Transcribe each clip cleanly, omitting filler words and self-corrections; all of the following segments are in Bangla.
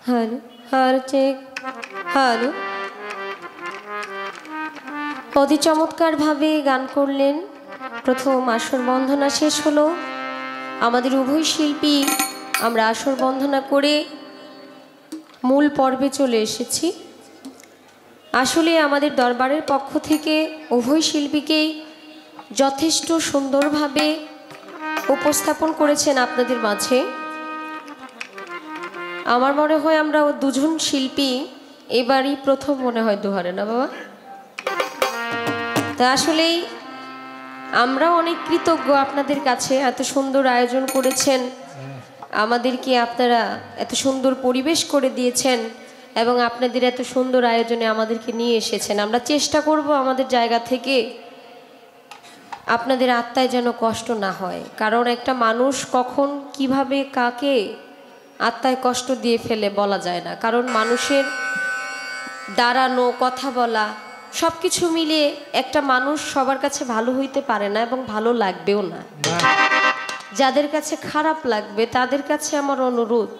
Hello hello check hello. অতি চমৎকারভাবে গান করলেন। প্রথম আসর বন্দনা শেষ হলো। আমাদের উভয় শিল্পী আমরা আসর বন্দনা করে মূল পর্বে চলে এসেছি। আসলে আমাদের দরবারের পক্ষ থেকে উভয় শিল্পীকেই যথেষ্ট সুন্দরভাবে উপস্থাপন করেছেন আপনাদের মাঝে। আমার মনে হয় আমরা দুজন শিল্পী এবারই প্রথম মনে হয় দুহারে, না বাবা? তা আসলেই আমরা অনেক কৃতজ্ঞ আপনাদের কাছে। এত সুন্দর আয়োজন করেছেন, আমাদেরকে আপনারা এত সুন্দর পরিবেশ করে দিয়েছেন এবং আপনাদের এত সুন্দর আয়োজনে আমাদেরকে নিয়ে এসেছেন। আমরা চেষ্টা করব আমাদের জায়গা থেকে আপনাদের আত্মায় যেন কষ্ট না হয়, কারণ একটা মানুষ কখন কিভাবে কাকে আত্মায় কষ্ট দিয়ে ফেলে বলা যায় না। কারণ মানুষের দাঁড়ানো, কথা বলা সব কিছু মিলিয়ে একটা মানুষ সবার কাছে ভালো হইতে পারে না এবং ভালো লাগবেও না। যাদের কাছে খারাপ লাগবে তাদের কাছে আমার অনুরোধ,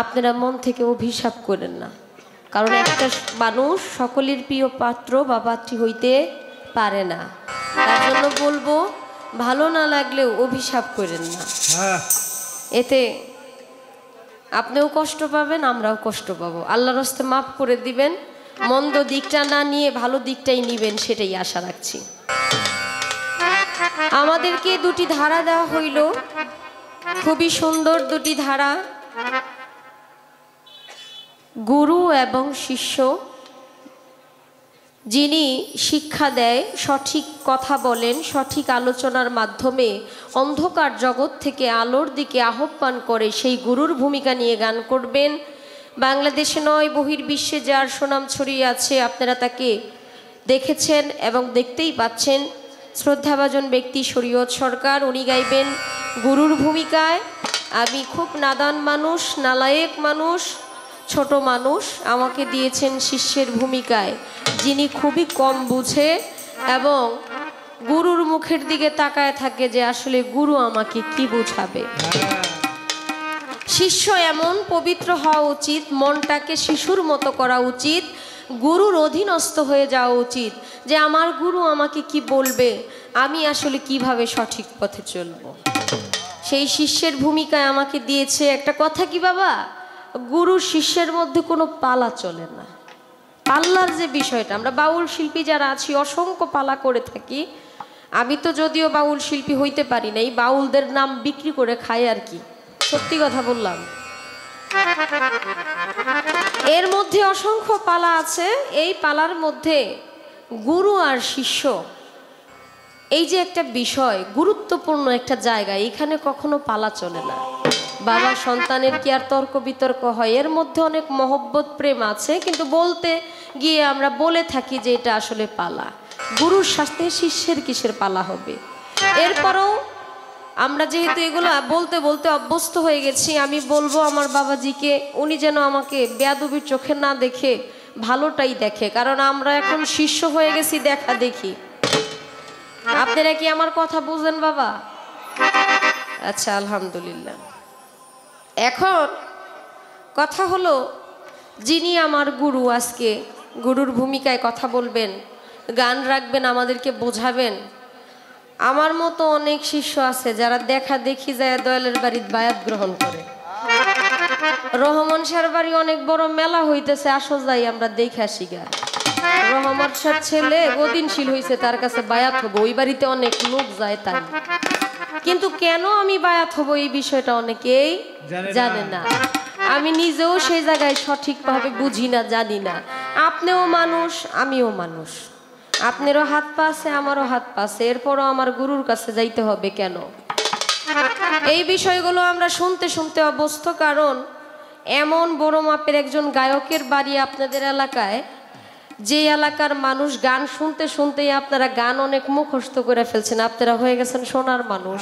আপনারা মন থেকে অভিশাপ করেন না, কারণ একটা মানুষ সকলের প্রিয় পাত্র বা পাত্রী হইতে পারে না। তার জন্য বলবো, ভালো না লাগলেও অভিশাপ করেন না, এতে আপনিও কষ্ট পাবেন, আমরাও কষ্ট পাবো। আল্লাহর রাস্তায় মাফ করে দিবেন, মন্দ দিকটা না নিয়ে ভালো দিকটাই নিবেন, সেটাই আশা রাখছি। আমাদেরকে দুটি ধারা দেওয়া হইল, খুবই সুন্দর দুটি ধারা, গুরু এবং শিষ্য। যিনি শিক্ষা দেয়, সঠিক কথা বলেন, সঠিক আলোচনার মাধ্যমে অন্ধকার জগৎ থেকে আলোর দিকে আহ্বান করে, সেই গুরুর ভূমিকা নিয়ে গান করবেন। বাংলাদেশে নয়, বহির্বিশ্বে যার সুনাম ছড়িয়ে আছে, আপনারা তাকে দেখেছেন এবং দেখতেই পাচ্ছেন। শ্রদ্ধাভাজন ব্যক্তি শরীয়ত সরকার, উনি গাইবেন গুরুর ভূমিকায়। আমি খুব নাদান মানুষ, নালায়েক মানুষ, ছোট মানুষ, আমাকে দিয়েছেন শিষ্যের ভূমিকায়, যিনি খুবই কম বুঝে এবং গুরুর মুখের দিকে তাকায় থাকে যে আসলে গুরু আমাকে কি বুঝাবে। শিষ্য এমন পবিত্র হওয়া উচিত, মনটাকে শিশুর মতো করা উচিত, গুরুর অধীনস্থ হয়ে যাওয়া উচিত, যে আমার গুরু আমাকে কি বলবে, আমি আসলে কিভাবে সঠিক পথে চলবো। সেই শিষ্যের ভূমিকায় আমাকে দিয়েছে। একটা কথা কি বাবা, গুরু শিষ্যের মধ্যে কোনো পালা চলে না। পাল্লার যে বিষয়টা, আমরা বাউল শিল্পী যারা আছি অসংখ্য পালা করে থাকি। আমি তো যদিও বাউল শিল্পী হইতে পারি নাই, বাউলদের নাম বিক্রি করে খাই আর কি, সত্যি কথা বললাম। এর মধ্যে অসংখ্য পালা আছে। এই পালার মধ্যে গুরু আর শিষ্য, এই যে একটা বিষয়, গুরুত্বপূর্ণ একটা জায়গা, এখানে কখনো পালা চলে না। বাবা সন্তানের কি আর তর্ক বিতর্ক হয়? এর মধ্যে অনেক মহব্বত প্রেম আছে, কিন্তু বলতে গিয়ে আমরা বলে থাকি যে এটা আসলে পালা। গুরুর সাথে শিষ্যের কিসের পালা হবে? এরপরও আমরা যেহেতু এগুলো বলতে বলতে অভ্যস্ত হয়ে গেছি, আমি বলবো আমার বাবাজিকে, উনি যেন আমাকে বেয়াদবির চোখে না দেখে ভালোটাই দেখে, কারণ আমরা এখন শিষ্য হয়ে গেছি দেখা দেখি। আপনারা কি আমার কথা বুঝেন বাবা? আচ্ছা, আলহামদুলিল্লাহ। এখন কথা হলো, যিনি আমার গুরু, আজকে গুরুর ভূমিকায় কথা বলবেন, গান রাখবেন, আমাদেরকে বোঝাবেন। আমার মতো অনেক শিষ্য আছে যারা দেখা দেখি যায় দয়ালের বাড়ির বায়াত গ্রহণ করে। রহমান শাহর বাড়ি অনেক বড় মেলা হইতেছে, আসো যাই আমরা দেখে আসি গা। রহমান শাহর ছেলে গদিনশীল হয়েছে, তার কাছে বায়াত হবো, ওই বাড়িতে অনেক লোক যায় তাই। কিন্তু কেন আমি বায়াত হব এই বিষয়টা অনেকেই জানে না। আমি নিজেও সেই জায়গায় সঠিকভাবে বুঝি না, জানি না। আপনিও মানুষ, আমিও মানুষ, আপনারও হাত পা আছে, আমারও হাত পা আছে, এরপরও আমার গুরুর কাছে যাইতে হবে কেন? এই বিষয়গুলো আমরা শুনতে শুনতে অভ্যস্ত। কারণ এমন বড় মাপের একজন গায়কের বাড়ি আপনাদের এলাকায়, যে এলাকার মানুষ গান শুনতে শুনতেই আপনারা গান অনেক মুখস্থ করে ফেলছেন, আপনারা হয়ে গেছেন সোনার মানুষ।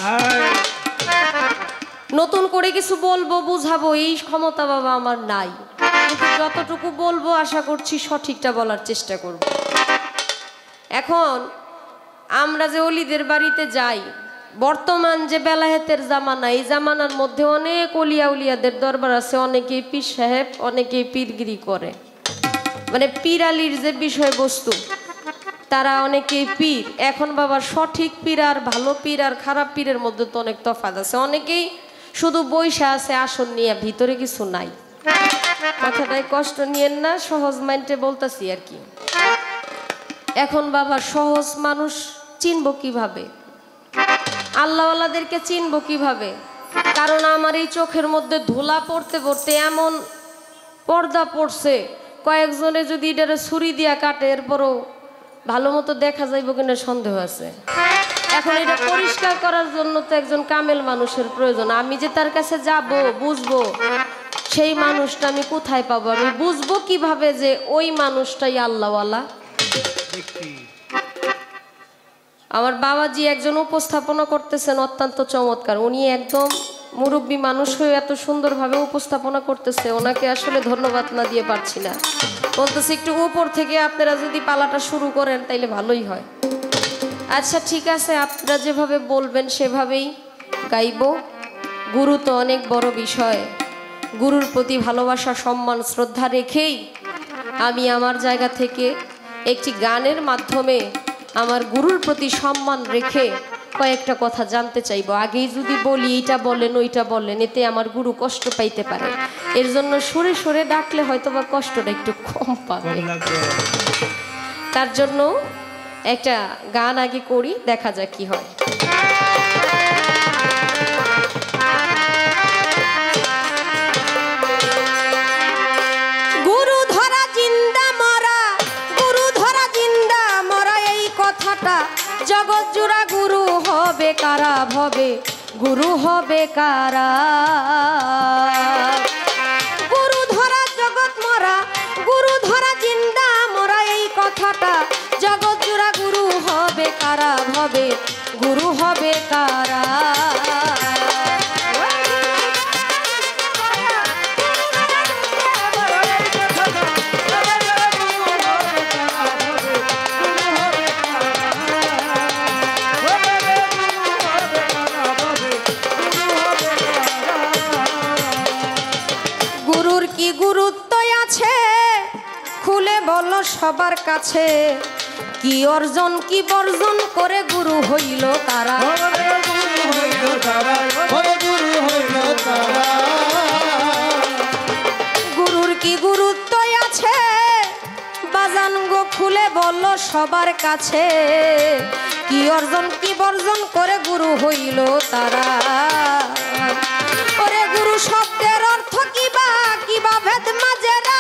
নতুন করে কিছু বলবো, বুঝাবো, এই ক্ষমতা বাবা আমার নাই, কিন্তু যতটুকু বলবো আশা করছি সঠিকটা বলার চেষ্টা করব। এখন আমরা যে অলিদের বাড়িতে যাই, বর্তমান যে বেলায়েতের জামানা, এই জামানার মধ্যে অনেক অলিয়া উলিয়াদের দরবার আছে, অনেকেই পীর সাহেব, অনেকেই পীরগিরি করে, মানে পীর আলির যে বিষয়বস্তু, তারা অনেকেই পীর। এখন বাবা সঠিক পীর আর ভালো পীর আর খারাপ পীরের মধ্যে তো অনেক তফাৎ আছে। অনেকেই শুধু বৈশা আছে আসন নিয়ে, ভিতরে কিছু নাই। কথাটাই কষ্ট নিয়েন না, সহজ মাইন্ডে বলতেছি আর কি। এখন বাবা সহজ মানুষ চিনবো কিভাবে, আল্লাহওয়ালাদেরকে চিনবো কিভাবে? কারণ আমার এই চোখের মধ্যে ধুলা পড়তে পড়তে এমন পর্দা পড়ছে, কয়েকজনে যদি এটারে ছুরি দিয়া কাটে এরপরও ভালো মতো দেখা যাইব কিনা সন্দেহ আছে। এখন এটা পরিষ্কার করার জন্য তো একজন কামেল মানুষের প্রয়োজন। আমি যে তার কাছে যাব, বুঝবো সেই মানুষটা আমি কোথায় পাবো? আমি বুঝবো কিভাবে যে ওই মানুষটাই আল্লাহওয়ালা? আমার বাবাজি একজন উপস্থাপনা করতেছেন অত্যন্ত চমৎকার। উনি একদম মুরব্বী মানুষ হয়ে এত সুন্দরভাবে উপস্থাপনা করতেছে, ওনাকে আসলে ধন্যবাদ না দিয়ে পারছি না। বলতেছি একটু উপর থেকে আপনারা যদি পালাটা শুরু করেন তাইলে ভালোই হয়। আচ্ছা ঠিক আছে, আপনারা যেভাবে বলবেন সেভাবেই গাইব। গুরু তো অনেক বড় বিষয়, গুরুর প্রতি ভালোবাসা, সম্মান, শ্রদ্ধা রেখেই আমি আমার জায়গা থেকে একটি গানের মাধ্যমে আমার গুরুর প্রতি সম্মান রেখে কয়েকটা কথা জানতে চাইবো। আগেই যদি বলি এইটা বলেন ওইটা বলেন, এতে আমার গুরু কষ্ট পাইতে পারে। এর জন্য সরে সরে ডাকলে হয়তো বা কষ্টটা একটু কম পাবে। তার জন্য একটা গান আগে করি, দেখা যাক কি হয়। গুরু ধরা জিন্দা মরা, গুরু ধরা জিন্দা মরা, এই কথাটা জগৎ জুড়া। গুরু হবে কারা ভবে, গুরু হবে কারা? গুরু ধরা জগৎ মরা, গুরু ধরা জিন্দা মরা, এই কথাটা জগৎ জুড়া। গুরু হবে কারা ভবে, গুরু হবে কারা? গুরুর কি গুরুত্ব আছে খুলে বলো সবার কাছে, কি অর্জন কি বর্জন করে গুরু হইল তারা? গুরুর কি গুরুত্ব আছে বাজান গো খুলে বলো সবার কাছে, কি অর্জন কি বর্জন করে গুরু হইল তারা? ওরে গুরু শব্দের অর্থ কিবা, কিবা ভেদ মাজেরা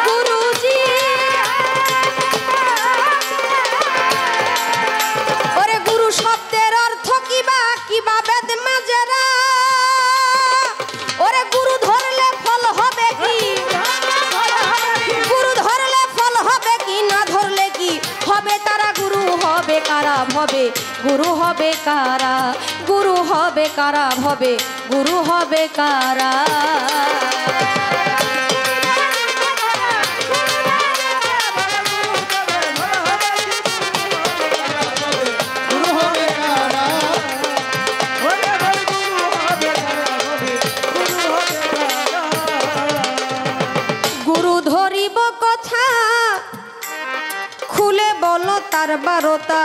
গুরুজি। ওরে গুরু শব্দের অর্থ কিবা, কিবা ভেদ মাজেরা। ওরে গুরু ধরলে ফল হবে কি, গুরু ধরলে ফল হবে কি, না ধরলে কি হবে তারা? গুরু হবে কারা ভবে, গুরু হবে কারা? গুরু হবে কারা ভবে, গুরু হবে কারা? গুরু ধরিব কথা খুলে বলো তার বারতা,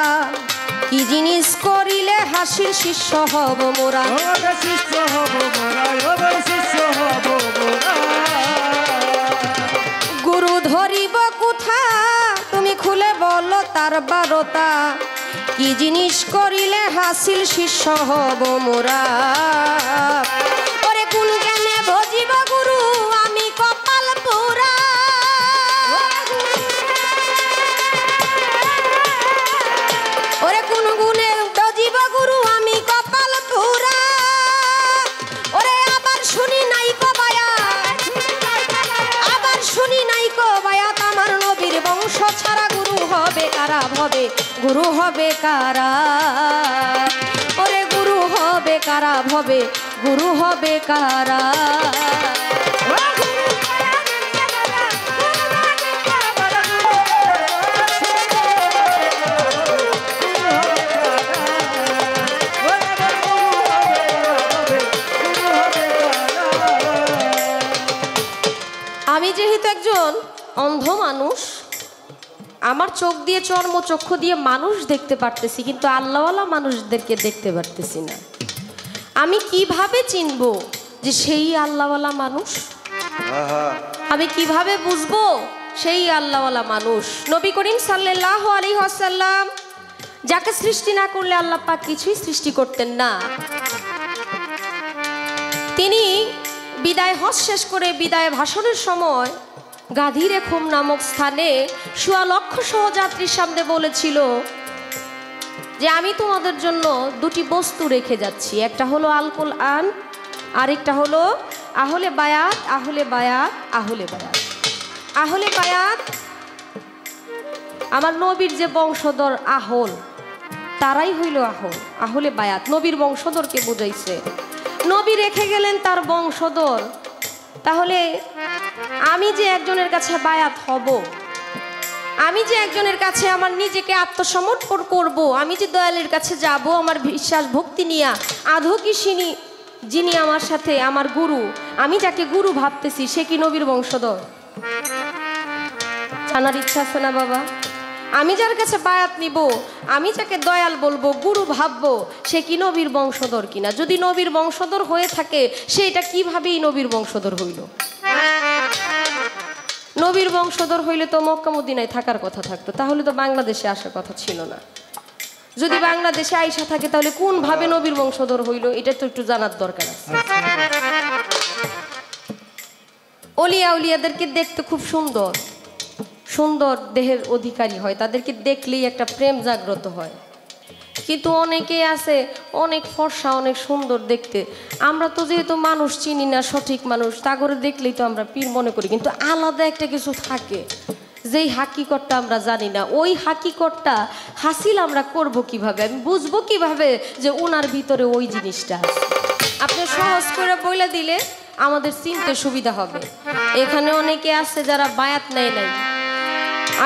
কি জিনিস করিলে হাসির শিষ্য হব মোরা? গুরু ধরিব কোথা তুমি খুলে বলো তার বারতা, কি জিনিস করিলে হাসিল শিষ্য হব মোরা? ওরে কোন জ্ঞানে ভজিব গুরু আমি কপাল পোড়া? ওরে কোন গুণে ভজিব গুরু আমি কপাল পোড়া? ওরে আবার শুনি নাই কো বায়াত, আবার শুনি নাই কো বায়াত, আমার নবীর বংশ ছাড়া গুরু হবে কারা ভবে, গুরু হবে কারা? ওরে গুরু হবে কারা ভবে, গুরু হবে কারা? আমি যেহেতু একজন অন্ধ মানুষ, আমার চোখ দিয়ে চর্মচক্ষু দিয়ে মানুষ দেখতে পারতেছি, কিন্তু আল্লাহওয়ালা মানুষদেরকে দেখতে পারতেছি না। আমি কিভাবে চিনবো যে সেই আল্লাহওয়ালা মানুষ? আমি কিভাবে বুঝবো সেই আল্লাহওয়ালা মানুষ? নবী করিম সাল্লাল্লাহু আলাইহি ওয়াসাল্লাম যাকে সৃষ্টি না করলে আল্লাহ পাক কিছুই সৃষ্টি করতেন না, তিনি বিদায় হজ শেষ করে বিদায় ভাষণের সময় গাধীর খুম নামক স্থানে ১৬ লক্ষ সহযাত্রীর সামনে বলেছিল যে আমি তোমাদের জন্য দুটি বস্তু রেখে যাচ্ছি, একটা হলো আল কোরআন, আরেকটা হলো আহলে বায়াত। আহলে বায়াত, আহলে বায়াত, আহলে বায়াত আমার নবীর যে বংশধর আহল, তারাই হইল আহল। আহলে বায়াত নবীর বংশধরকে বুঝাইছে। নবী রেখে গেলেন তার বংশধর, তাহলে আমি যে একজনের কাছে বায়াত হব, আমি যে একজনের কাছে আমার নিজেকে আত্মসমর্পণ করব, আমি যে দয়ালের কাছে যাব আমার বিশ্বাস ভক্তি নিয়ে, আদৌ কি যিনি আমার সাথে আমার গুরু, আমি যাকে গুরু ভাবতেছি, সে কি নবীর বংশধর? জানার ইচ্ছা আছে না বাবা? আমি যার কাছে বায়াত নিব, আমি যাকে দয়াল বলবো, গুরু ভাববো, সে কি নবীর বংশধর কিনা? যদি নবীর বংশধর হয়ে থাকে, সেটা কিভাবেই নবীর বংশধর হইল? নবীর বংশধর হইলে তো মক্কা মদিনায় থাকার কথা থাকতো, তাহলে তো বাংলাদেশে আসার কথা ছিল না। যদি বাংলাদেশে আইসা থাকে, তাহলে কোন ভাবে নবীর বংশধর হইল, এটা তো একটু জানার দরকার আছে। অলিয়া উলিয়াদেরকে দেখতে খুব সুন্দর সুন্দর দেহের অধিকারী হয়, তাদেরকে দেখলেই একটা প্রেম জাগ্রত হয়। কিন্তু অনেকে আছে অনেক ফর্সা, অনেক সুন্দর দেখতে, আমরা তো যেহেতু মানুষ চিনি না, সঠিক মানুষ, তা করে দেখলেই তো আমরা পীর মনে করি, কিন্তু আলাদা একটা কিছু থাকে যেই হাকিকতটা আমরা জানি না। ওই হাকিকতটা হাসিল আমরা করব কিভাবে? আমি বুঝবো কিভাবে যে ওনার ভিতরে ওই জিনিসটা আছে? আপনি সহজ করে বলে দিলে আমাদের চিনতে সুবিধা হবে। এখানে অনেকে আছে যারা বায়াত নেয় নাই।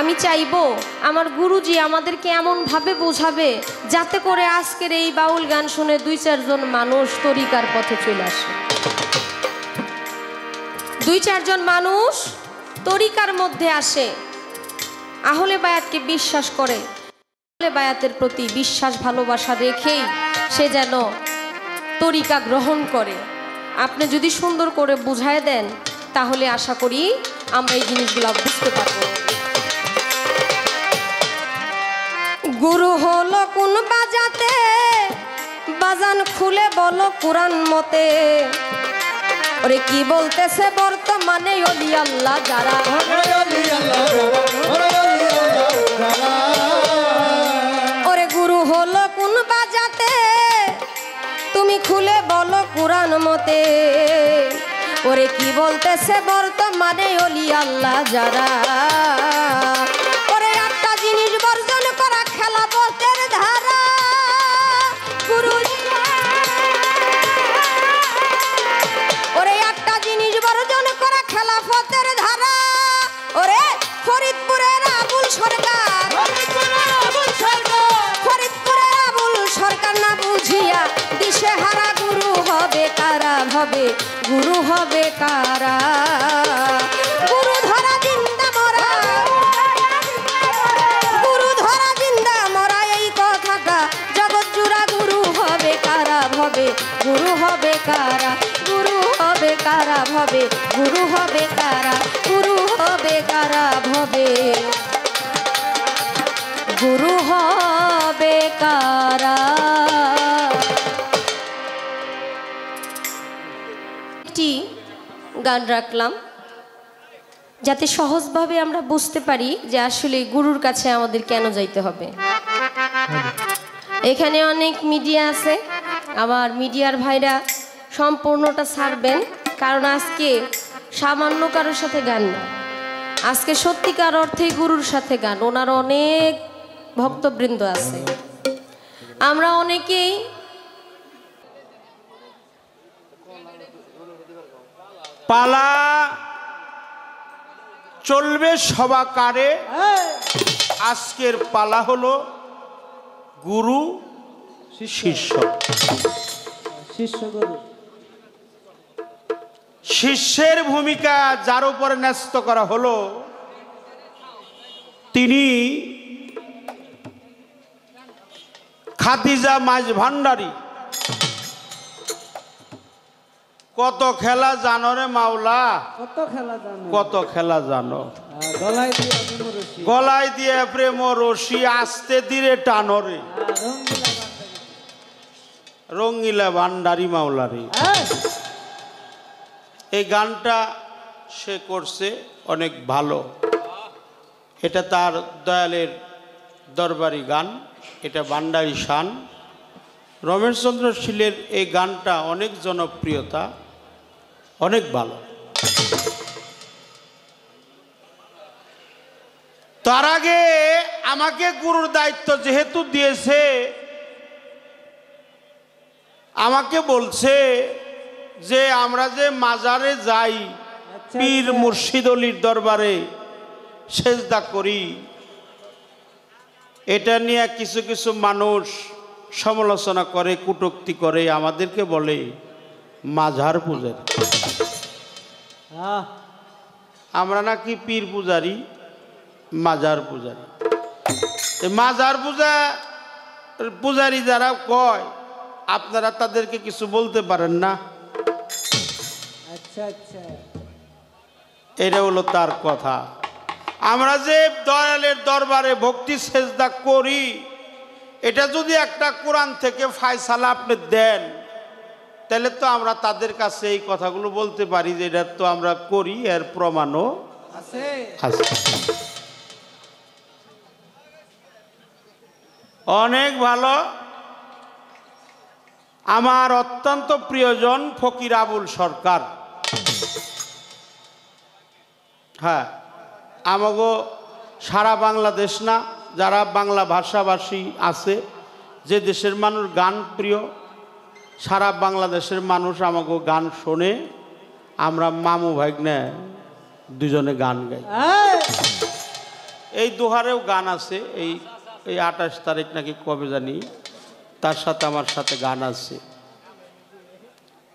আমি চাইবো আমার গুরুজি আমাদেরকে এমনভাবে বোঝাবে যাতে করে আজকের এই বাউল গান শুনে ২-৪ জন মানুষ তরিকার পথে চলে আসে, ২-৪ জন মানুষ তরিকার মধ্যে আসে, আহলে বায়াতকে বিশ্বাস করে, আহলে বায়াতের প্রতি বিশ্বাস ভালোবাসা রেখেই সে যেন তরিকা গ্রহণ করে। আপনি যদি সুন্দর করে বুঝায় দেন, তাহলে আশা করি আমরা এই জিনিসগুলো বুঝতে পারবো। গুরু হলো কোন বাজাতে, বাজান খুলে বলো কুরআন মতে। ওরে কি বলতেছে বর্তমানে ওলি আল্লাহ যারা, ওরে গুরু হলো কোন বাজাতে, তুমি খুলে বলো কুরআন মতে। ওরে কি বলতেছে বর্তমানে ওলি আল্লাহ যারা, ওরে একটা জিনিস বর্জন করা খেলাফতের ধারা। গুরু ওরে একটা জিনিস বর্জন করা খেলাফতের ধারা। ওরে ফরিদপুরের আবুল সরকার, ফরিদপুরের আবুল সরকার না বুঝিয়া দিশে হারা গুরু হবে কারা, হবে গুরু হবে কারা? গুরু ধরা জিন্দা মরা, গুরু ধরা জিন্দা মরা, এই কথাটা জগৎ জুড়া। গুরু হবে কারা, হবে গুরু হবে কারা, গুরু হবে কারা, হবে গুরু হবে কারা, গুরু হবে কারা, হবে গুরু হবে কারা? একটি গান রাখলাম যাতে সহজভাবে আমরা বুঝতে পারি যে আসলে গুরুর কাছে আমাদের কেন যাইতে হবে। এখানে অনেক মিডিয়া আছে, আমার মিডিয়ার ভাইরা সম্পূর্ণটা ছাড়বেন, কারণ আজকে সামান্য কারোর সাথে গান না, আজকে সত্যিকার অর্থে গুরুর সাথে গান। ওনার অনেক ভক্তবৃন্দ আছে, আমরা অনেকেই পালা চলবে সবাকারে। আজকের পালা হলো গুরু শিষ্য। শিষ্য গুরু শিষ্যের ভূমিকা যার উপরে ন্যস্ত করা হলো তিনি খাদিজা মাঝ ভান্ডারী। কত খেলা জানো রে মাওলা, কত খেলা জানো। গলায় দিয়ে প্রেম রশি আস্তে ধীরে টানো রে, রঙ্গিলা ভান্ডারী মাওলারি। এই গানটা সে করছে অনেক ভালো। এটা তার দয়ালের দরবারি গান, এটা ভান্ডারী শান। রমেশচন্দ্র শীলের এই গানটা অনেক জনপ্রিয়তা, অনেক ভালো। তার আগে আমাকে গুরুর দায়িত্ব যেহেতু দিয়েছে, আমাকে বলছে যে আমরা যে মাজারে যাই, পীর মুর্শিদ অলির দরবারে সেজদা করি, এটা নিয়ে কিছু কিছু মানুষ সমালোচনা করে, কটূক্তি করে, আমাদেরকে বলে মাজার পূজারি। আমরা নাকি পীর পূজারি, মাজার পূজারি। মাজার পূজারি যারা কয়, আপনারা তাদেরকে কিছু বলতে পারেন না। আচ্ছা আচ্ছা, এটা হলো তার কথা। আমরা যে দয়ালের দরবারে ভক্তি সেজদা করি, এটা যদি একটা কোরআন থেকে ফায়সালা আপনি দেন, তাহলে তো আমরা তাদের কাছে এই কথাগুলো বলতে পারি যে এটা তো আমরা করি, এর প্রমাণও আছে। অনেক ভালো। আমার অত্যন্ত প্রিয়জন ফকির আবুল সরকার। হ্যাঁ, আমাগো সারা বাংলাদেশ না, যারা বাংলা ভাষাভাষী আছে, যে দেশের মানুষ গান প্রিয়, সারা বাংলাদেশের মানুষ আমাগো গান শোনে। আমরা মামু ভাগ্নে দুজনে গান গাই। এই দোহারেও গান আছে, এই 28 তারিখ নাকি কবে জানি, তার সাথে আমার সাথে গান আছে।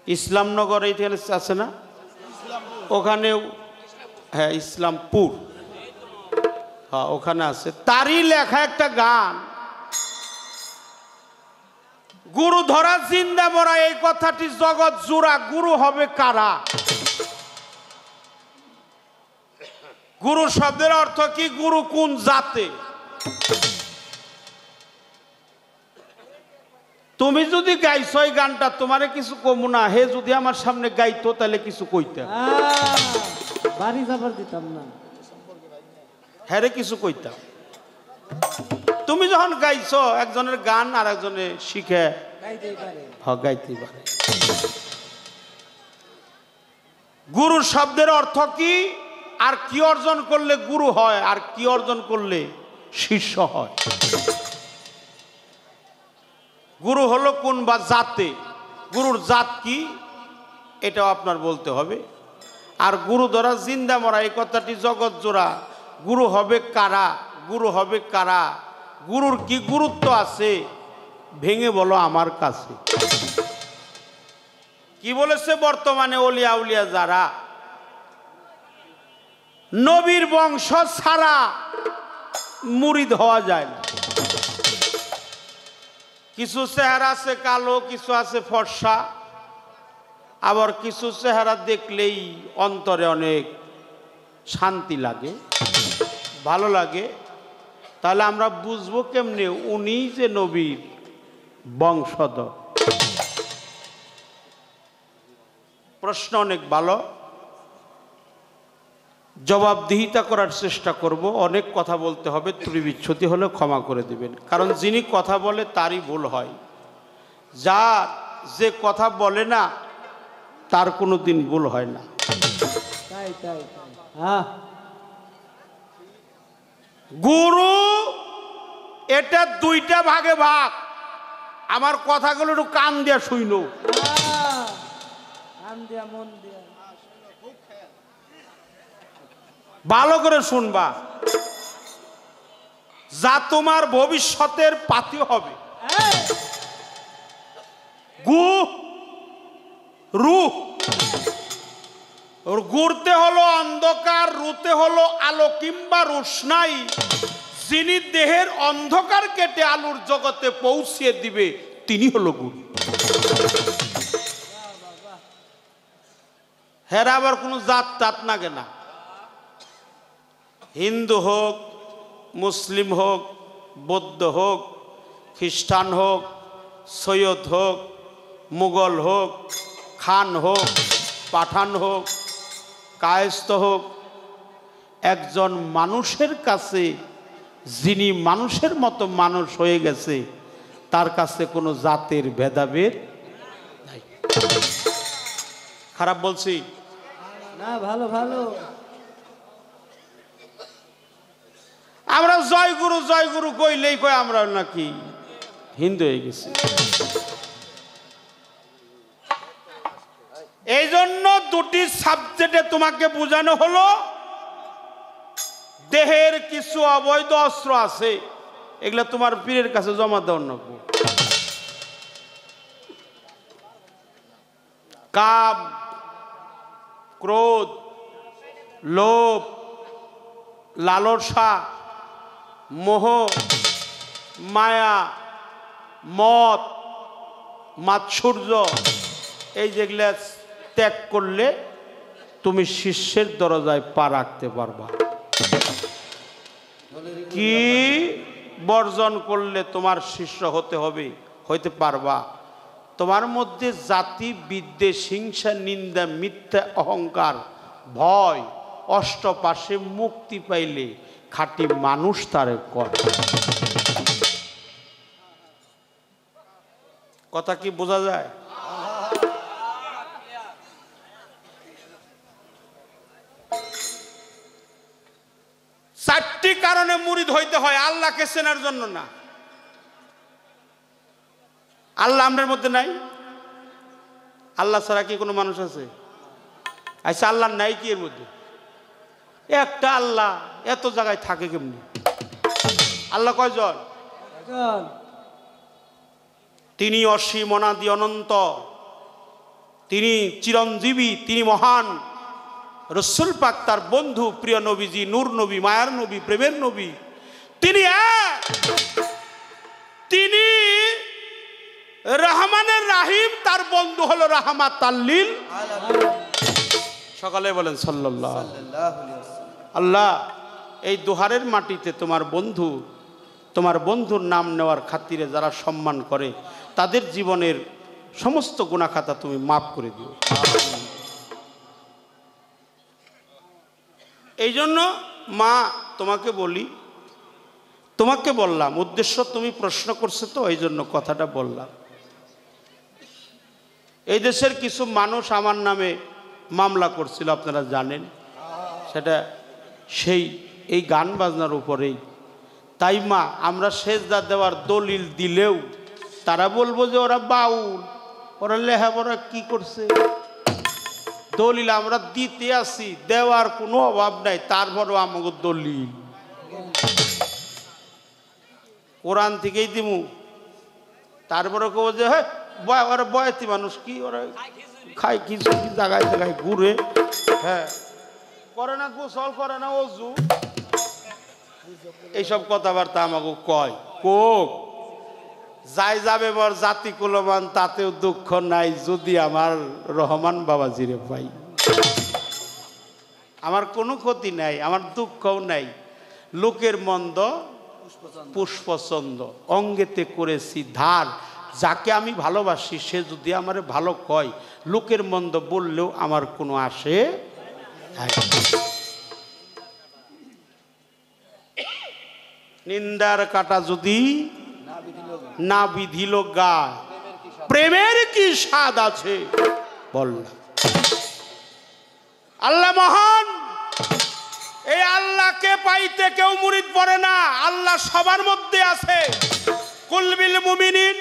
ইসলামনগর এইখানে আছে না, ওখানেও, হ্যাঁ ইসলামপুর, হ্যাঁ ওখানে আছে। তারই লেখা একটা গান, গুরু ধরা জিন্দা মরা, এই কথাটি জগৎ জোড়া, গুরু হবে কারা। গুরু শব্দের অর্থ কি, গুরু কোন জাতে। তুমি যদি গাইছো এই গানটা, তোমারে কিছু কমু না, হে যদি আমার সামনে গাইতো তাহলে কিছু কইতাম, বাড়ি যাবার দিতাম না, হ্যাঁ রে কিছু কইতাম। তুমি যখন গাইছো, একজনের গান আর একজনে শিখে গাইতেই পারে। গুরু শব্দের অর্থ কি, আর কি অর্জন করলে গুরু হয়, আর কি অর্জন করলে শিষ্য হয়। গুরু হলো কোন বা জাতে, গুরুর জাত কি এটাও আপনার বলতে হবে। আর গুরু ধরা জিন্দা মরা, এই কথাটি জগৎ জোড়া, গুরু হবে কারা, গুরু হবে কারা, গুরুর কি গুরুত্ব আছে, ভেঙে বলো আমার কাছে। কি বলেছে বর্তমানে ওলিয়া উলিয়া যারা, নবীর বংশ ছাড়া মুরিদ হওয়া যায় না। কিছু চেহারা আছে কালো, কিছু আছে ফর্সা, আবার কিছু চেহারা দেখলেই অন্তরে অনেক শান্তি লাগে, ভালো লাগে। তাহলে আমরা বুঝবো কেমনে উনি যে নবীর বংশধর। প্রশ্ন অনেক ভালো, জবাবদিহিতা করার চেষ্টা করব। অনেক কথা বলতে হবে, ত্রুটি বিচ্ছুতি হলে ক্ষমা করে দিবেন, কারণ যিনি কথা বলে তারই ভুল হয়। যার যে কথা বলে না তার কোনো দিন ভুল হয় না। তাই তাই হ্যাঁ, গুরু এটা দুইটা ভাগে ভাগ। আমার কথাগুলো একটু কান দিয়া শুইনো, কান দিয়া মন দিয়া ভালো করে শুনবা, যা তোমার ভবিষ্যতের পাতি হবে। গু রু ওর গুড়তে হলো অন্ধকার, রুতে হলো আলো কিংবা রোশনাই। যিনি দেহের অন্ধকার কেটে আলোর জগতে পৌঁছিয়ে দিবে তিনি হলো গুরু। হ্যাঁ, আবার কোনো জাত টাত নাগে না। হিন্দু হোক, মুসলিম হোক, বৌদ্ধ হোক, খ্রিস্টান হোক, সৈয়দ হোক, মুঘল হোক, খান হোক, পাঠান হোক, কায়েস্ত হোক, একজন মানুষের কাছে যিনি মানুষের মতো মানুষ হয়ে গেছে তার কাছে কোনো জাতের ভেদাভেদ নাই। খারাপ বলছি না, ভালো ভালো। আমরা জয় গুরু কইলেই কই আমরা নাকি হিন্দু হয়ে গেছি। এই জন্য দুটি সাবজেক্টে তোমাকে বোঝানো হলো দেহের কিছু অবৈধ অস্ত্র আছে, এগুলা তোমার পীরের কাছে জমা দেওয়ার লাগবে। কাম, ক্রোধ, লোভ, লালসা, মোহ, মায়া, মদ, মাৎসর্য, এই যেগুলা ত্যাগ করলে তুমি শিষ্যের দরজায় পা রাখতে পারবা। কি বর্জন করলে তোমার শিষ্য হইতে পারবা? তোমার মধ্যে জাতি বিদ্বেষ, হিংসা, নিন্দা, মিথ্যা, অহংকার, ভয়, অষ্টপাশে মুক্তি পাইলে খাঁটি মানুষ তারে করে। কথা কি বোঝা যায়? চারটি কারণে মুরিদ হইতে হয়, আল্লাহকে চেনার জন্য না। আল্লাহ আমাদের মধ্যে নাই। আল্লাহ ছাড়া কি কোনো মানুষ আছে? আচ্ছা, আল্লাহ নাই কি এর মধ্যে? একটা আল্লাহ এত জায়গায় থাকে কেমনি? আল্লাহ কয়জন? তিনি অসীম, অনাদি, অনন্ত, তিনি চিরঞ্জীবী, তিনি মহান। রসুল পাক তার বন্ধু, প্রিয় নবীজি, নূর নবী, মায়ার নবী, প্রেমের নবী, তিনি এক। তিনি রহমানের রাহিম, তার বন্ধু হলো রাহমাতাল লিল আলামিন। সকালে বলেন সাল্লাল্লাহু আলাইহি ওয়াসাল্লাম। আল্লাহ, এই দোহারের মাটিতে তোমার বন্ধুর নাম নেওয়ার খাতিরে যারা সম্মান করে তাদের জীবনের সমস্ত গুনাহ খাতা তুমি মাফ করে দিও। এই জন্য মা তোমাকে বললাম, উদ্দেশ্য তুমি প্রশ্ন করছো তো এই জন্য কথাটা বললাম। এই দেশের কিছু মানুষ আমার নামে মামলা করছিল, আপনারা জানেন, সেটা এই গান বাজনার উপরেই। তাই মা, আমরা সেজদা দেওয়ার দলিল দিলেও তারা বলবো যে ওরা বাউল, ওরা লেখাপড়া কি করছে। দলিল আমরা দিতে আসি, দেওয়ার কোনো অভাব নাই, তারপরও আমাকে দলিল কোরআন থেকেই দিমু। তারপরে কেউ যে হ্যাঁ ওরা বয়াতি মানুষ, কি ওরা খায় কিছু কি জায়গায় জায়গায় ঘুরে, হ্যাঁ করে না গোসল, করে না অজু, এইসব কথাবার্তা আমাকে কয়। কোক যাই যাবে বর জাতি কুলমান, তাতেও দুঃখ নাই যদি আমার রহমান বাবাজিরে পাই। আমার কোনো ক্ষতি নাই, আমার দুঃখও নাই। লোকের মন্দ পুষ্পচন্দ, অঙ্গেতে করেছি ধার। যাকে আমি ভালোবাসি সে যদি আমারে ভালো কয়, লোকের মন্দ বললেও আমার কোনো আসে যায় না। নিন্দার কাটা যদি না বিধিল গায়, প্রেমের কি স্বাদ আছে বললাম। আল্লাহ মহান, এই আল্লাহকে পাইতে কেউ মুরিদ পড়ে না। আল্লাহ সবার মধ্যে আছে। কুল বিল মুমিনিন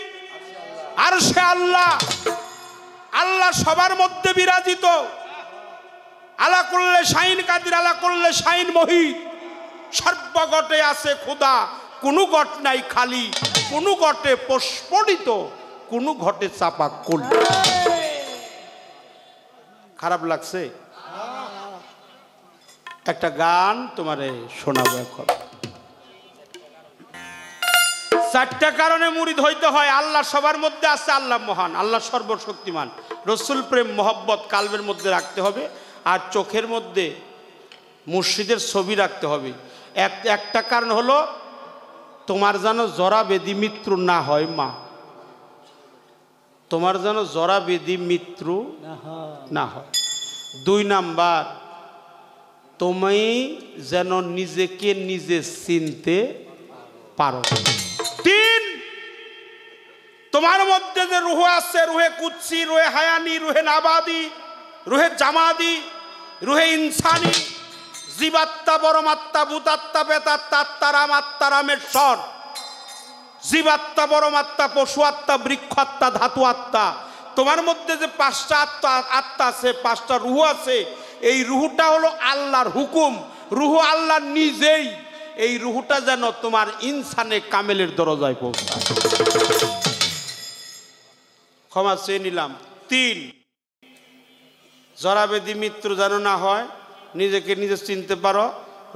আরশে আল্লাহ, আল্লাহ সবার মধ্যে বিরাজিত। আলা কুল্লে শাইন কাদির, আলা কুল্লে শাইন মহিত। সর্বগটে আছে খোদা, কোনো গট নাই খালি, কোনো গটে প্রস্ফুটিত, কোনো ঘটে চাপা কল। খারাপ লাগছে? একটা গান তোমারে শোনাবো এখন। 4টা কারণে মুরিদ হইতে হয়। আল্লাহ সবার মধ্যে আছে, আল্লাহ মহান, আল্লাহ সর্বশক্তিমান। রসুল প্রেম মহব্বত কালবের মধ্যে রাখতে হবে, আর চোখের মধ্যে মুর্শিদের ছবি রাখতে হবে। একটা কারণ হলো তোমার যেন জরা বেদি মৃত্যু না হয় মা, তোমার যেন জরা বেদি মৃত্যু না হয়। 2 নাম্বার, তুমি যেন নিজেকে নিজে চিনতে পারো। 3, তোমার মধ্যে যে রুহ আছে, রুহে কুদসি, রুহে হায়ানি, রুহে নাবাদি, রুহে জামাদি, রুহে ইনসানি, জীবাত্মা, পরমাত্মা, ভূতাত্মা, প্রেতাত্মা, আত্মারাম, আত্মারামেশ্বর, জীবাত্মা, পরমাত্মা, পশু আত্মা, বৃক্ষ আত্মা, ধাতু আত্মা। তোমার মধ্যে যে 5টা আত্মা আছে, 5টা রুহ আছে, এই রুহটা হলো আল্লাহর হুকুম, রুহ আল্লাহ নিজেই। এই রুহটা যেন তোমার ইনসানে কামেলের দরজায় পৌঁছায়। ক্ষমা চেয়ে নিলাম। 3, জরাবেদি মৃত্যু যেন না হয়, নিজেকে নিজে চিনতে পারো,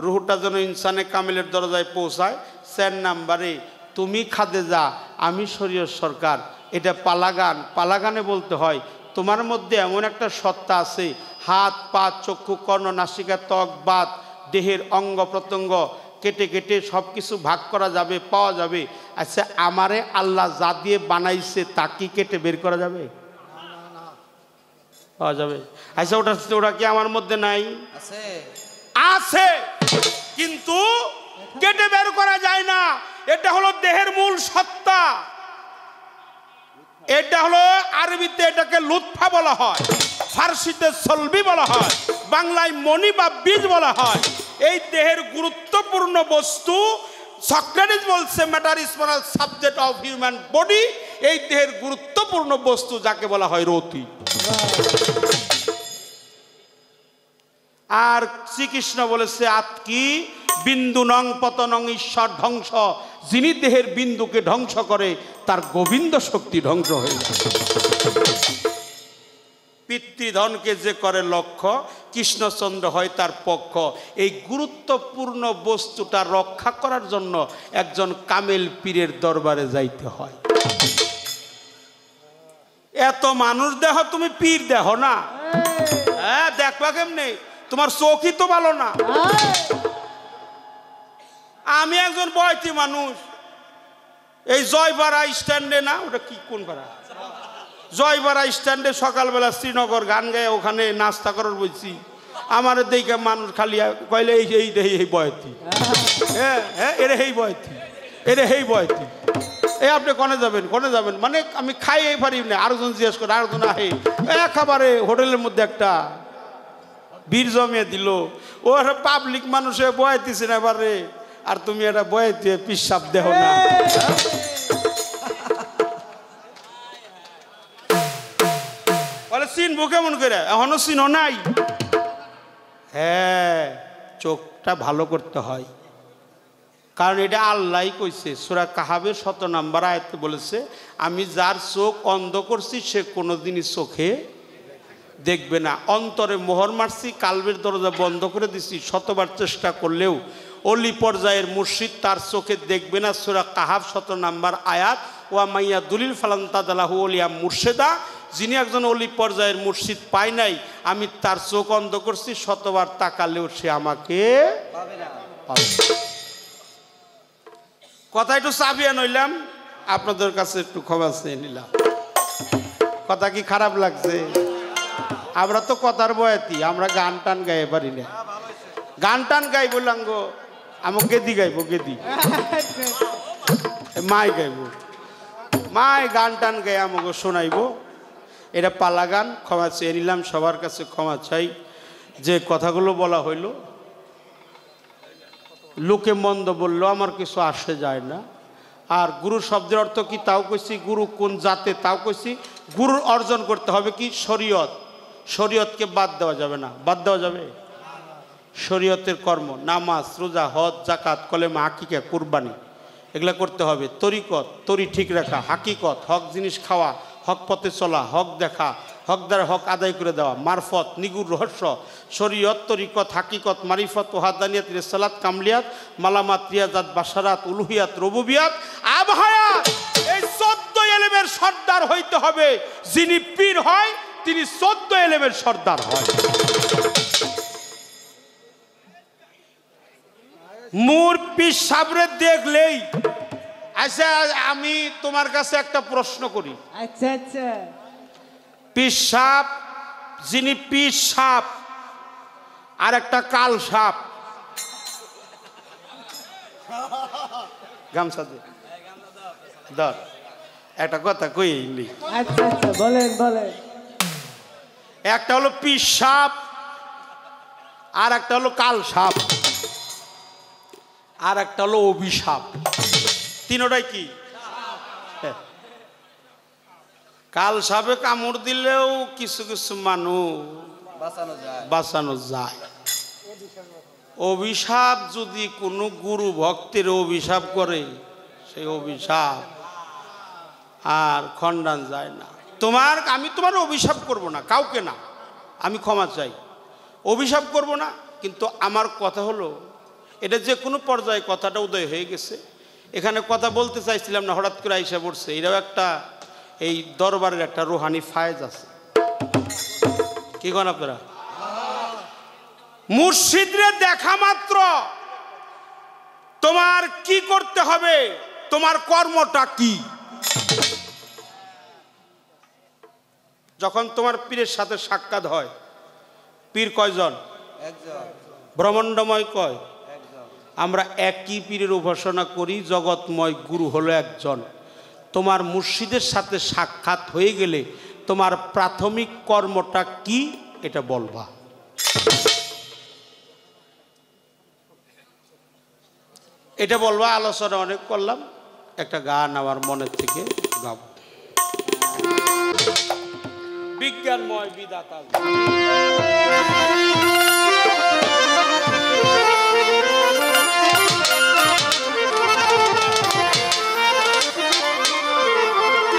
রুহটা যেন ইনসানে কামেলের দরজায় পৌঁছায়। 4 নাম্বারে, তুমি খাদেজা আমি শরীয়ত সরকার, এটা পালাগান। পালাগানে বলতে হয় তোমার মধ্যে এমন একটা সত্তা আছে, হাত পা চক্ষু কর্ণ নাসিকা ত্বক বাত দেহের অঙ্গ প্রত্যঙ্গ কেটে কেটে সব কিছু ভাগ করা যাবে, পাওয়া যাবে। আচ্ছা, আমারে আল্লাহ যা দিয়ে বানাইছে তা কি কেটে বের করা যাবে? পাওয়া যাবে? আচ্ছা, ওটা কি আমার মধ্যে নাই? আছে, কিন্তু কেটে বের করা যায় না। এটা হলো দেহের মূল সত্তা। এটা হলো আরবিতে এটাকে লুৎফা বলা হয়, ফার্সিতে সলবি বলা হয়, বাংলায় মণি বা বীজ বলা হয়। এই দেহের গুরুত্বপূর্ণ বস্তু, সক্রেটিস বলছে matter is small subject of human body. এই দেহের গুরুত্বপূর্ণ বস্তু যাকে বলা হয় রতি। আর শ্রীকৃষ্ণ বলেছে আত্কি বিন্দু নং পতনং ঈশ্বর ধ্বংস, যিনি দেহের বিন্দুকে ধ্বংস করে তার গোবিন্দ শক্তি ধ্বংস হয়ে যায়। পিতৃধনকে যে করে লক্ষ্য, কৃষ্ণচন্দ্র হয় তার পক্ষ। এই গুরুত্বপূর্ণ বস্তুটা রক্ষা করার জন্য একজন কামেল পীরের দরবারে যাইতে হয়। এত মানুষ দেহ, তুমি পীর দেহ না? হ্যাঁ, দেখবা কেমনে? তোমার চোখই তো ভালো না। আমি একজন বয়তি মানুষ, এই জয়পাড়া স্ট্যান্ডে, না ওটা কি কোন পাড়া, জয়পাড়া স্ট্যান্ডে সকালবেলা শ্রীনগর গান গায়ে ওখানে নাস্তা করার বলছি। আমার দেখে মানুষ খালি কইলে এই বয়তি, হ্যাঁ হ্যাঁ, এরে এই বয়তি, এরে এই বয়তি। এই আপনি কনে যাবেন, কনে যাবেন? মানে আমি খাই এই পারি না। আরেকজন জিজ্ঞেস করে, আরেকজন আহে একেবারে হোটেলের মধ্যে একটা বীর জমিয়ে দিল। ও একটা পাবলিক মানুষে বয়াইতেছে না এবারে, আর তুমি এটা বয়াইতে পিসাব দেহ না। বলে চিনবো কেমন করে? এখনো চিনো নাই? হ্যাঁ, চোখটা ভালো করতে হয়, কারণ এটা আল্লাহই কইছে। সূরা কাহাবের 7 নম্বর আয়াতে বলেছে, আমি যার চোখ অন্ধ করছি সে কোনোদিনই চোখে দেখবে না। অন্তরে মোহর মারছি, কালবের দরজা বন্ধ করে দিছি। শতবার চেষ্টা করলেও অলি পর্যায়ের মুর্শিদ তার চোখে দেখবে না। সূরা কাহাব 7 নম্বর আয়াত। ওয়া মাইয়া দুলিল ফালান্তাদালাহু ওলিয়া মুর্শেদা, যিনি একজন অলি পর্যায়ের মুর্শিদ পায় নাই, আমি তার চোখ অন্ধ করছি, শতবার তাকালেও সে আমাকে পাবে না। কথা একটু চাপিয়ে নইলাম, আপনাদের কাছে একটু ক্ষমা চেয়ে নিলাম। কথা কি খারাপ লাগছে? আমরা তো কথার বয়াতি, আমরা গান টান গাইতে পারি না। গান টান গাইব লাঙ্গ, আমাকে গেদি গাইব, গেদি মাই গাইব, মাই গান টান গাই আমাকে শোনাইব। এটা পালা গান। ক্ষমা চেয়ে নিলাম, সবার কাছে ক্ষমা চাই। যে কথাগুলো বলা হইল, লোকে মন্দ বললো আমার কিছু আসে যায় না। আর গুরু শব্দের অর্থ কি তাও কইছি, গুরু কোন জাতে তাও কইছি। গুরুর অর্জন করতে হবে কি? শরীয়ত। শরীয়তকে বাদ দেওয়া যাবে না। বাদ দেওয়া যাবে? শরীয়তের কর্ম, নামাজ, রোজা, হজ, জাকাত, কলেমা, আকিকা, কুরবানি, এগুলা করতে হবে। তরিকত, তরি ঠিক রাখা, হাকিকত, হক জিনিস খাওয়া, হক পথে চলা, হক দেখা, হকদার হক আদায় করে দেওয়া, মারফত, নিগুর রহস্য, শরীয়ত, তরিকত, হাকিকত, মারিফত, ওয়াহাদানিয়াত, রিসালাত, কামলিয়াত, মালামাত, রিয়াজাত, বাশারাত, উলুহিয়াত, রুবুবিয়াত, আবহায়াত, এই 14 এলেমের সর্দার হইতে হবে। যিনি পীর হয় তিনি 14 এলেমের সর্দার হয়। মূর পীর সাবরে দেখলেই আচ্ছা, আমি তোমার কাছে একটা প্রশ্ন করি। আচ্ছা আচ্ছা, পীর সাপ, যিনি পীর সাপ আর একটা কাল সাপ, গামছা দে ধর, একটা কথা কই। আচ্ছা আচ্ছা, বলেন বলেন। একটা হলো পীর সাপ আর একটা হলো কাল সাপ আর একটা হলো অভিশাপ। তিনটাই কি? কাল সাপে কামড় দিলেও কিছু কিছু মানুষ বাঁচানো যায়। অভিশাপ যদি কোনো গুরু ভক্তের অভিশাপ করে, সেই অভিশাপ আর খণ্ডান যায় না। আমি তোমার অভিশাপ করব না, কাউকে না, আমি ক্ষমা চাই, অভিশাপ করব না। কিন্তু আমার কথা হলো, এটা যে কোনো পর্যায়ে কথাটা উদয় হয়ে গেছে, এখানে কথা বলতে চাইছিলাম না, হঠাৎ করে আইসা পড়ছে। এটাও একটা এই দরবারের একটা রুহানি ফায়েজ আছে। কি কন আপনারা? মুর্শিদরে দেখা মাত্র তোমার কি করতে হবে, তোমার কর্মটা কি? যখন তোমার পীরের সাথে সাক্ষাৎ হয়, পীর কয়জন? ব্রহ্মাণ্ডময় কয়? আমরা একই পীরের উপাসনা করি, জগৎময় গুরু হলো একজন। তোমার মুর্শিদের সাথে সাক্ষাৎ হয়ে গেলে তোমার প্রাথমিক কর্মটা কি এটা বলবা। এটা বলবা। আলোচনা অনেক করলাম, একটা গান আমার মনের থেকে গাব। বিজ্ঞানময় বিধাতা,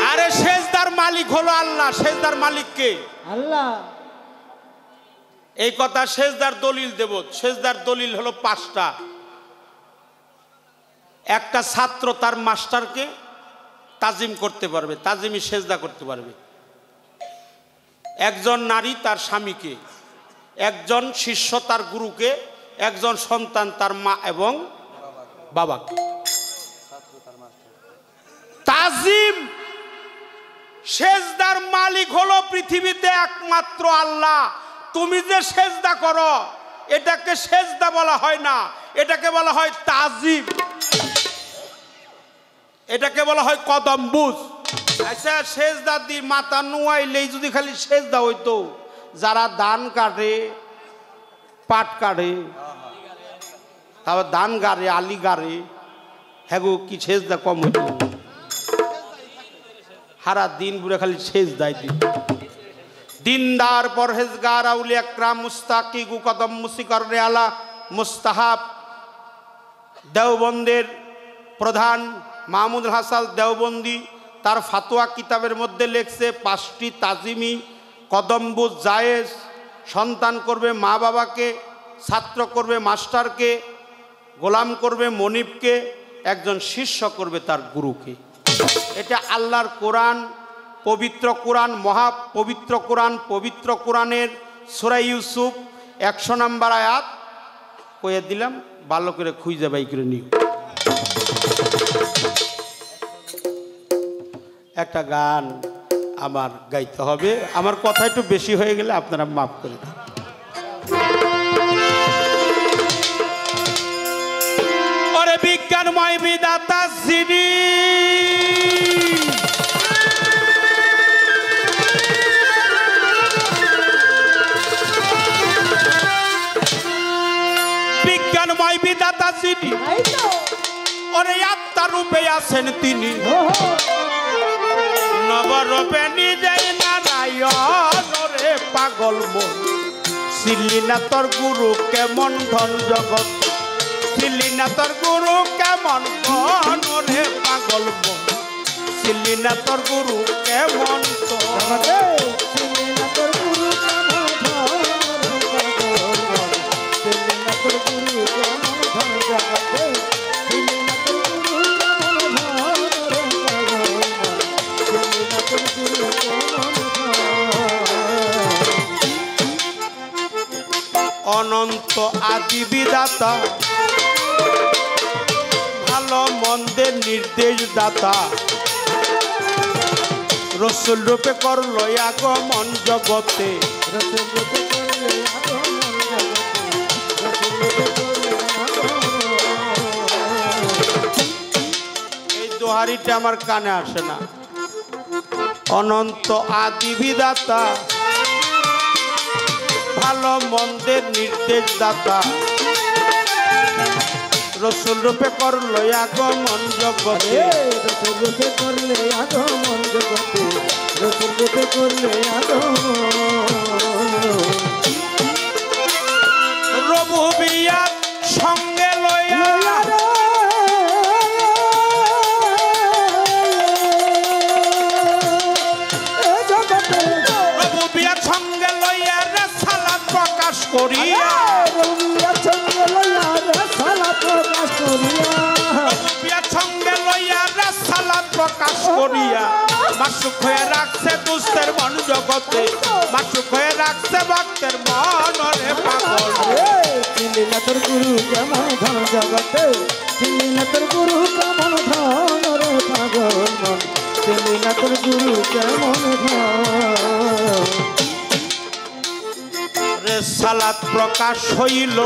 আরে সেজদার মালিক হলো আল্লাহ। সেজদার মালিক কে? আল্লাহ। এই কথা সেজদার দলিল দেব। সেজদার দলিল হলো 5টা। একটা ছাত্র তার মাস্টারকে তাজিম করতে পারবে, তাজিমি সেজদা করতে পারবে। একজন নারী তার স্বামীকে, একজন শিষ্য তার গুরুকে, একজন সন্তান তার মা এবং বাবাকে। তাজিম সেজদার মালিক হলো পৃথিবীতে একমাত্র আল্লাহ। তুমি যে সেজদা করো এটাকে সেজদা বলা হয় না, এটাকে বলা হয় তাজিম, এটাকে বলা হয় কদম বুঝ। আচ্ছা, সেজদা দিয়ে মাথা নুয়াইলেই যদি খালি সেজদা হইতো, যারা ধান কাটে, পাট কাটে, তারপর ধান গাড়ে, আলি গাড়ে, হ্যাঁ গো, কি সেজদা কম হইতো? সারা দিন পুরো খালি সেজদাই দিন। দিনদার পরহেজগার আউলিয়া একরাম মুস্তাকি গু কদম মুসিকর আলা মুস্তাহাব। দেওবন্দের প্রধান মাহমুদ হাসান দেওবন্দি তার ফাতোয়া কিতাবের মধ্যে লেখছে 5টি তাজিমি কদম্বুজ জায়েজ। সন্তান করবে মা বাবাকে, ছাত্র করবে মাস্টারকে, গোলাম করবে মনিবকে, একজন শিষ্য করবে তার গুরুকে। এটা আল্লাহর কোরআন, পবিত্র কোরআন, মহা পবিত্র কোরআন। পবিত্র কোরআনের সূরা ইউসুফ 100 নম্বর আয়াত কয়ে দিলাম, ভালো করে খুঁজে বাই করে নিও। একটা গান আমার গাইতে হবে, আমার কথা একটু বেশি হয়ে গেলে আপনারা মাফ করে দিন। ওরে বিজ্ঞানময় বিধাতা যিনি, বিজ্ঞানময় বিধাতা যিনি, ওরে আত্মার রূপে আছেন তিনি, নবরূপে নিজেই নারায়ণ। রে পাগল মন ছিলি না তোর গুরু কেমন ধন জগৎ, ছিলি না তোর গুরু কেমন ধন। রে পাগল মন ছিলি না তোর গুরু কেমন ধন। আদি বিধাতা, ভালো মন্দের নির্দেশ দাতা, রসুল রূপে করলো আগমন জগতে। এই দোহারিটা আমার কানে আসে না। অনন্ত আদি বিধাতা, ভালো মন্দের নির্দেশ দাতা, রসুল রূপে করলো আগমন জগতে। রসুল রূপে করলে আগমন জগতে, রসুল রূপে করলে আগমন। রবুবিয়া সঙ্গে লইয়া রবুবিয়া সঙ্গে লইয়া রেসালাত প্রকাশ করিয়া, রবুবিয়া সঙ্গে লইয়া রেসালাত প্রকাশ করিয়া, রবুবিয়া সঙ্গে লইয়া রেসালাত প্রকাশ করিয়া, মাসুক হয়ে রাখছে দুষ্টের মন জগতে, মাসুক হয়ে রাখছে ভক্তের মন রে পাগল। চিনলি না তোর গুরু কেমন ধন জগতে, চিনলি না তোর গুরু কেমন ধন রে পাগল মন, চিনলি না তোর গুরু কেমন ধন। রেসালাত প্রকাশ হইল,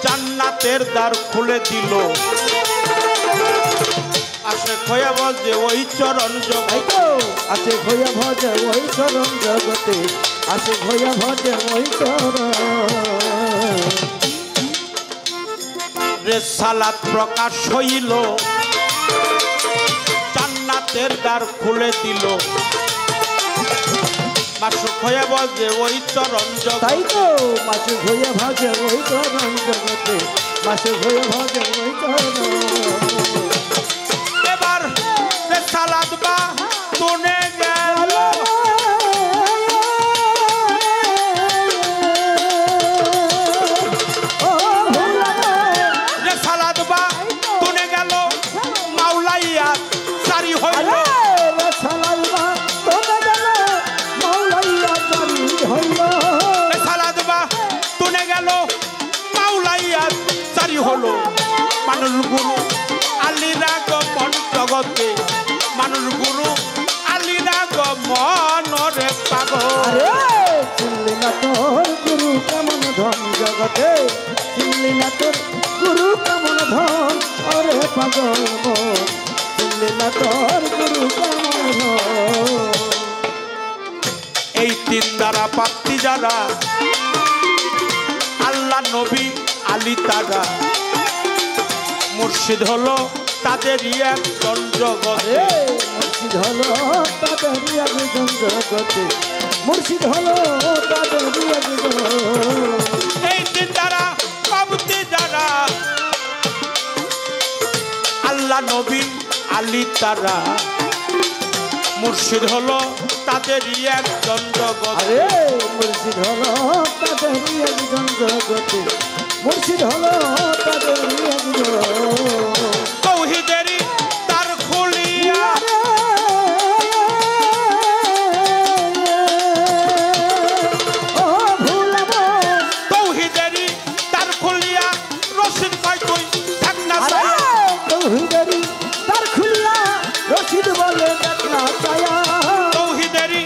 জান্নাতের দ্বার খুলে দিল, আসে খয়া বজে ওই চরণ জগতে, আছে ভয়া ভজে ওই চরণ জগতে, আছে ভয়া ভজে ওই চরণ। রেসালাত প্রকাশ হইল, জান্নাতের দ্বার খুলে দিল, মাসুক হয়ে বজে ওই চরণ তাই জগতে। তো মাসে ভয়া ভজে ওই চরণ জগতে, মাসে ভয়া ভজে ওই চরণ। এবার রেসালাত বা তুনে গেল, রেসালাত বা তুনে গেল, মাওলাইয়া সারি হইল, রেসালাত বা তুনে গেল, মাওলাইয়া সারি হলো। মানুষ গুরু আলীর আগমন জগতে, মানুষ গুরু আলীর আগমন রে পাগল। চিনলি না তোর গুরু কেমন ধন জগতে, চিনলি না তোর গুরু কেমন ধন ওরে পাগল মন, চিনলি না তোর গুরু কেমন ধন। এই তিন দ্বারা প্রাপ্তি যারা, আল্লাহ নবী আলী তারা, মুর্শিদ হলো তাদেরই একজন জগতে। মুর্শিদ হলো তাদেরই একজন জগতে, মুর্শিদ হলো তাদেরই একজন। এই তিন দ্বারা প্রাপ্তি যারা, আল্লাহ নবী আলী তারা, মুর্শিদ হলো তাদেরই একজন জগতে। মুর্শিদ হলো তাদেরই একজন জগতে, মুর্শিদ হলো তাদেরই একজন। তৌহিদেরই তার খুলিয়া, ও ভুলাবো তৌহিদেরই তার খুলিয়া, রশিদ কয় তুই থাক না ছায়া, তৌহিদেরই তার খুলিয়া, রশিদ বলে দেখ না ছায়া। তৌহিদেরই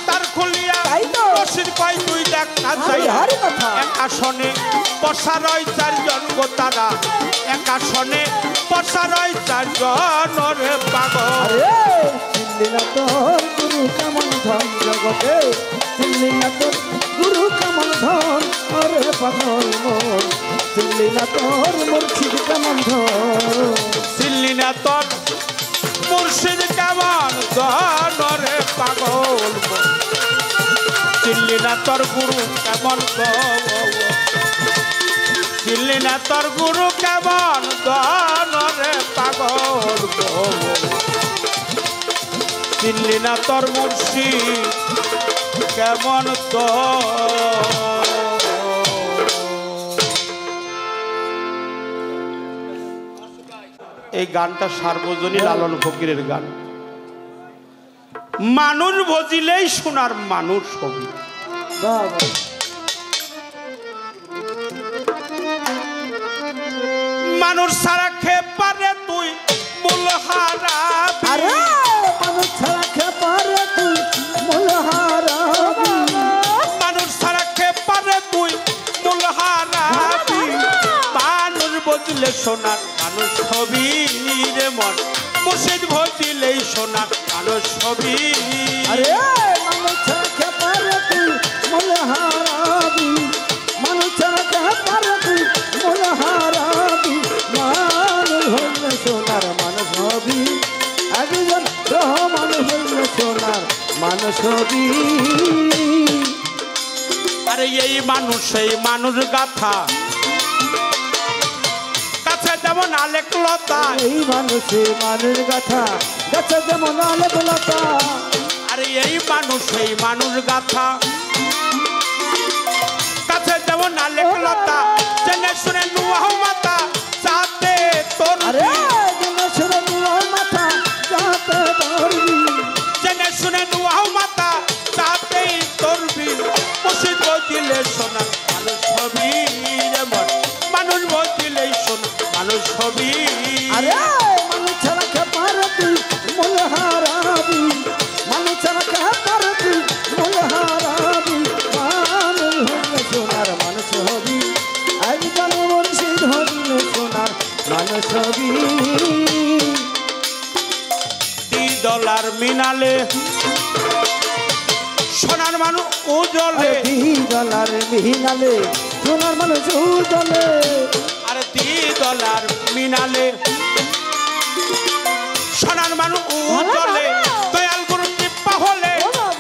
তার খুলিয়া, তাই তো। রশিদ কয় তুই দেখ না ছায়া। হারি কথা। এক আসনে বসা রয় চারজন গো তারা, এক আসনে বসা রয় চারজন রে পাগল। চিনলি না তোর গুরু কেমন ধন জগতে, চিনলি না তোর গুরু কেমন ধন ওরে পাগল মন, চিনলি না তোর মুর্শিদ কেমন ধন। চিনলি না তোর মুর্শিদ কেমন ধন রে পাগল, চিনলি না তোর গুরু কেমন ধন, চিনলি না তোর গুরু কেমন ধন রে পাগল, চিনলি না তোর মুর্শিদ কেমন ধন। এই গানটা সার্বজনীন লালন ফকিরের গান। মানুষ বুঝিলেই শোনার মানুষ হবি, মানুষ ছাড়া খেয়ে পারে তুই মূল হারাবি আরে মানুষ ছাড়া খে পারে তুই মূল হারাবি মানুষ ছাড়া খেয়ে পারে তুই মূল হারাবি মানুষ বদলে সোনার মানুষ হবি রে মন মুর্শিদ ভজিলেই সোনার মানুষ হবি আরে মানুষ ছাড়া খে পারে তুই মূল হারাবি মানুষ ছাড়া খে পারে তুই মূল হারাবি মানুষ হইলে সোনার মানুষ হবি একজন মানুষ হইলে সোনার মানুষ হবি আরে এই মানুষ সেই মানুষ গাথা কাছে যেমন আলেক লতা এই মানুষে মানুষ গাথা গাছে যেমন আলেক লতা আরে এই মানুষ সেই মানুষ গাথা কাছে যেমন আলেক লতা জেনে শুনে নুয়াহ মাতা চাতে তোর আরে জেনে শুনে নুয়াহ মাতা চাতে ধরবি জেনে শুনে নুয়াহ মাতা চাতে তোরবি মুর্শিদ বজিলে সোনা মানুষ হবি রে মন মানুষ বজিলেই সোনা মানুষ হবি আরে মানুষ ছাড়া কে পারে তুই মূল হারাবি মানুষ ছাড়া কে পারে তুই মূল হারাবি মানুষ হইলে সোনার মানুষ হবি একজন মুর্শিদ হইলে সোনার মানুষ হবি $2 মিনালে সোনার মানুষ উজলে $2 মিনালে সোনার মানুষ উজলে আরে $2 মিনালে সোনার মানুষ উজলে দয়াল গুরু কৃপা হলে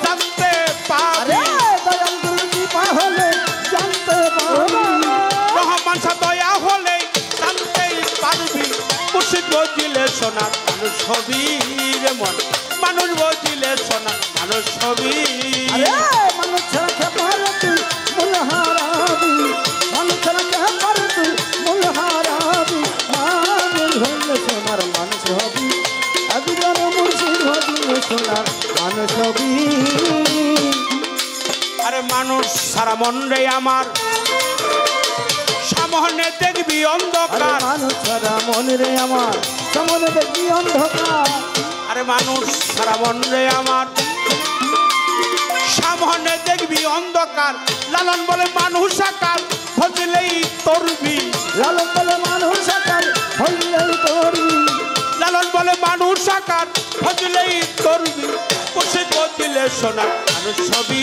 জানতে পারে আরে দয়াল গুরু কৃপা হলে জানতে পারবি রহমান শাহ দয়া হলে জানতেই পারবি মুর্শিদ বজিলে সোনার মানুষ হবি রে মন মানুষ বজিলে সোনার মানুষ হবি আরে মানুষ ছাড়া কে পারে তুই মূল হারাবি মানুষ ছাড়া কে পারে তুই মূল হারাবি মানুষ হইলে সোনার মানুষ হবি একজন মুর্শিদ হইলে সোনার মানুষ হবি আরে মানুষ সারা মন রে আমার সামনে দেখবি আরে অন্ধকার মানুষ ছাড়া মনে রে আমার সামনে দেখবি অন্ধকার আরে মানুষ সারা মন রে আমার সামনে দেখবি অন্ধকার লালন বলে মানুষ আকার ভজলেই তরবি লালন বলে মানুষ আকার হইলেই তোরবি লালন বলে মানুষ আকার ভজলেই তরবি মুর্শিদ বজিলে সোনার মানুষ ছবি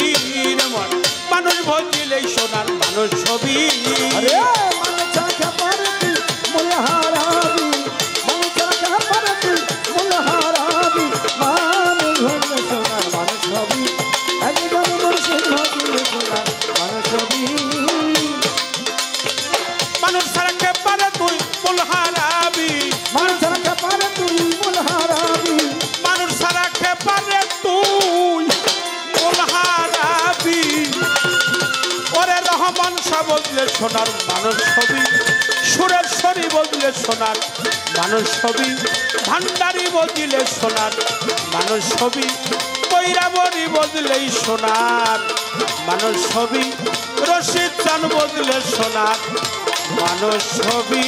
রে মন মানুষ বজিলেই সোনার মানুষ ছবি আরে মানুষ ছাড়া কে পারে তুই মূল হারাবি মানুষ ছাড়া কে পারে তুই মূল হারাবি মানুষ হইলে সোনার মানুষ হবি একজন মুর্শিদ হইলে সোনার মানুষ হবি মানুষ ছাড়া কে পারে তুই মূল হারাবি মানুষ ছাড়া কে পারে তুই মূল হারাবি মানুষ ছাড়া কে পারে তুই মূল হারাবি ওরে রহমান শাহ বদলে সোনার মানুষ ছবি সুরেশ্বরী বদলে সোনার মানুষ ছবি ভান্ডারি বদলে সোনার মানুষ ছবি কৈরাবরী বদলেই সোনার মানুষ ছবি রশিদ চান বদলে সোনার মানুষ ছবি